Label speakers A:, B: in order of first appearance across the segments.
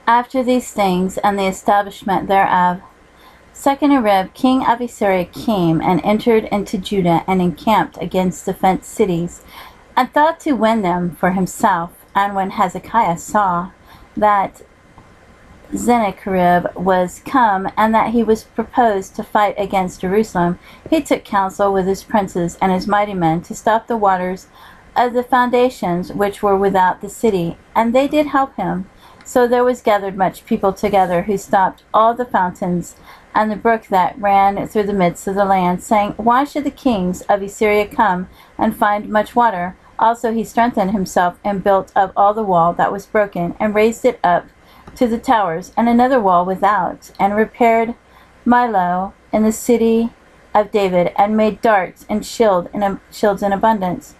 A: After these things, and the establishment thereof, Sennacherib king of Assyria came and entered into Judah, and encamped against the fenced cities, and thought to win them for himself. And when Hezekiah saw that Sennacherib was come, and that he was proposed to fight against Jerusalem, he took counsel with his princes and his mighty men to stop the waters of the foundations which were without the city, and they did help him. So there was gathered much people together, who stopped all the fountains and the brook that ran through the midst of the land, saying, Why should the kings of Assyria come and find much water? Also he strengthened himself, and built up all the wall that was broken, and raised it up to the towers, and another wall without, and repaired Milo in the city of David, and made darts and shields in abundance.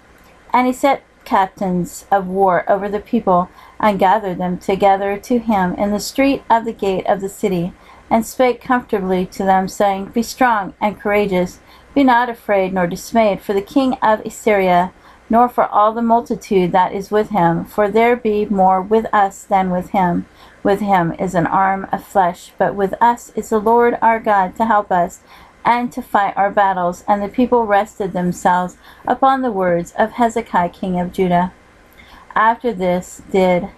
A: And he set captains of war over the people, and gathered them together to him in the street of the gate of the city, and spake comfortably to them, saying, Be strong and courageous, be not afraid nor dismayed for the king of Assyria, nor for all the multitude that is with him, for there be more with us than with him. With him is an arm of flesh, but with us is the Lord our God to help us, and to fight our battles. And the people rested themselves upon the words of Hezekiah king of Judah. After this did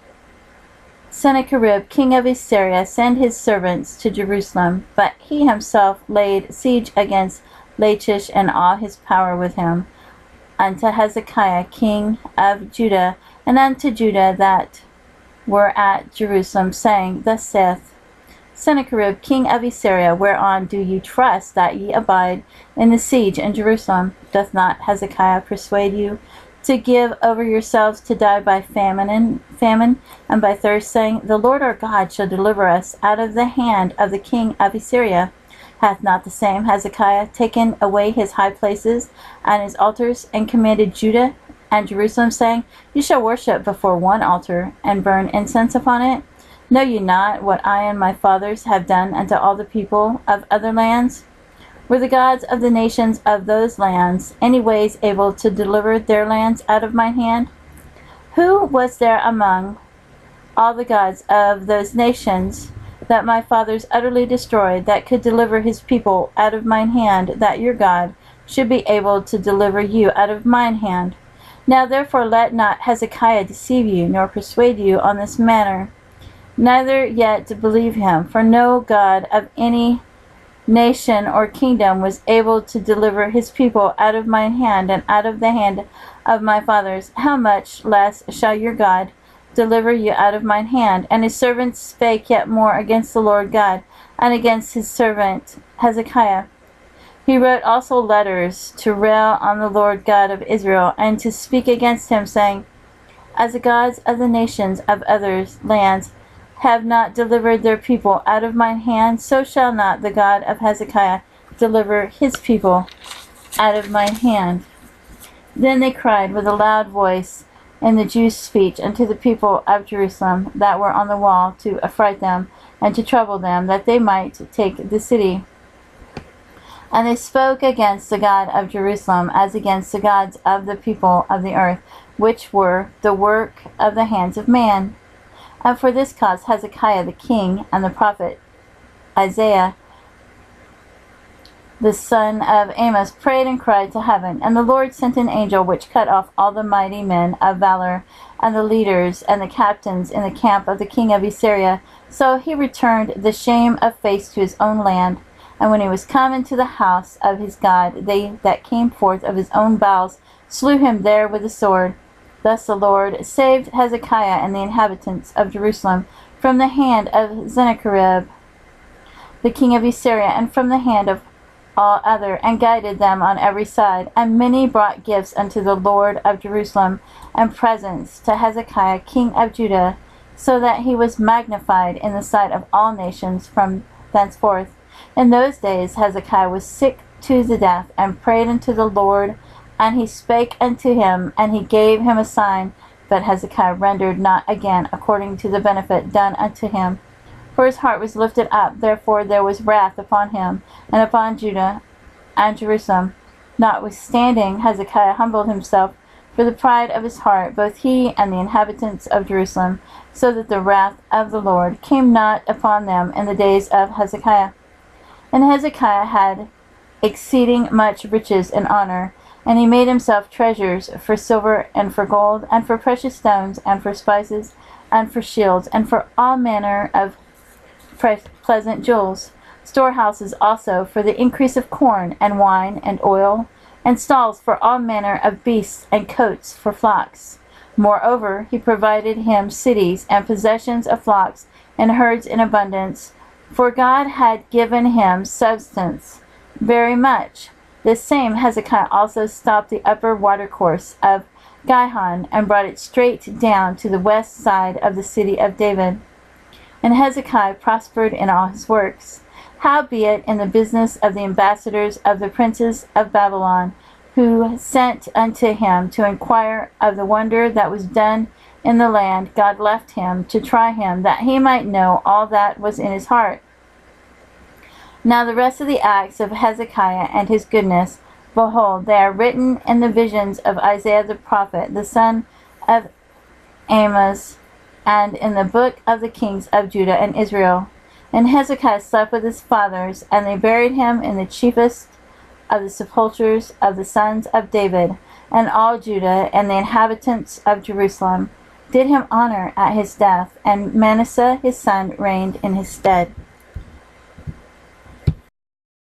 A: Sennacherib king of Assyria send his servants to Jerusalem, but he himself laid siege against Lachish, and all his power with him, unto Hezekiah king of Judah, and unto Judah that were at Jerusalem, saying, Thus saith Sennacherib king of Assyria, Whereon do ye trust that ye abide in the siege in Jerusalem? Doth not Hezekiah persuade you to give over yourselves to die by famine and by thirst, saying, The Lord our God shall deliver us out of the hand of the king of Assyria? Hath not the same Hezekiah taken away his high places and his altars, and commanded Judah and Jerusalem, saying, You shall worship before one altar, and burn incense upon it? Know ye not what I and my fathers have done unto all the people of other lands? Were the gods of the nations of those lands any ways able to deliver their lands out of mine hand? Who was there among all the gods of those nations that my fathers utterly destroyed, that could deliver his people out of mine hand, that your God should be able to deliver you out of mine hand? Now therefore let not Hezekiah deceive you, nor persuade you on this manner, neither yet to believe him. For no God of any nation or kingdom was able to deliver his people out of mine hand, and out of the hand of my fathers. How much less shall your God deliver you out of mine hand? And his servants spake yet more against the Lord God, and against his servant Hezekiah. He wrote also letters to rail on the Lord God of Israel, and to speak against him, saying, As the gods of the nations of other lands have not delivered their people out of mine hand, so shall not the God of Hezekiah deliver his people out of mine hand. Then they cried with a loud voice in the Jews' speech unto the people of Jerusalem that were on the wall, to affright them and to trouble them, that they might take the city. And they spoke against the God of Jerusalem as against the gods of the people of the earth, which were the work of the hands of man. And for this cause Hezekiah the king and the prophet Isaiah the son of Amos prayed and cried to heaven. And the Lord sent an angel, which cut off all the mighty men of valor, and the leaders and the captains in the camp of the king of Assyria. So he returned the shame of face to his own land. And when he was come into the house of his God, they that came forth of his own bowels slew him there with the sword. Thus the Lord saved Hezekiah and the inhabitants of Jerusalem from the hand of Sennacherib the king of Assyria, and from the hand of all other, and guided them on every side. And many brought gifts unto the Lord of Jerusalem, and presents to Hezekiah king of Judah, so that he was magnified in the sight of all nations from thenceforth. In those days Hezekiah was sick to the death, and prayed unto the Lord, and he spake unto him, and he gave him a sign. But Hezekiah rendered not again according to the benefit done unto him. For his heart was lifted up, therefore there was wrath upon him, and upon Judah and Jerusalem. Notwithstanding Hezekiah humbled himself for the pride of his heart, both he and the inhabitants of Jerusalem, so that the wrath of the Lord came not upon them in the days of Hezekiah. And Hezekiah had exceeding much riches and honor, and he made himself treasures for silver and for gold, and for precious stones, and for spices, and for shields, and for all manner of pleasant jewels, storehouses also for the increase of corn, and wine, and oil, and stalls for all manner of beasts, and coats for flocks. Moreover, he provided him cities, and possessions of flocks, and herds in abundance, for God had given him substance very much. This same Hezekiah also stopped the upper watercourse of Gihon, and brought it straight down to the west side of the city of David. And Hezekiah prospered in all his works. Howbeit in the business of the ambassadors of the princes of Babylon, who sent unto him to inquire of the wonder that was done in the land, God left him to try him, that he might know all that was in his heart. Now the rest of the acts of Hezekiah and his goodness, behold, they are written in the visions of Isaiah the prophet, the son of Amos, and in the book of the kings of Judah and Israel. And Hezekiah slept with his fathers, and they buried him in the chiefest of the sepulchres of the sons of David. And all Judah and the inhabitants of Jerusalem did him honor at his death, and Manasseh his son reigned in his stead.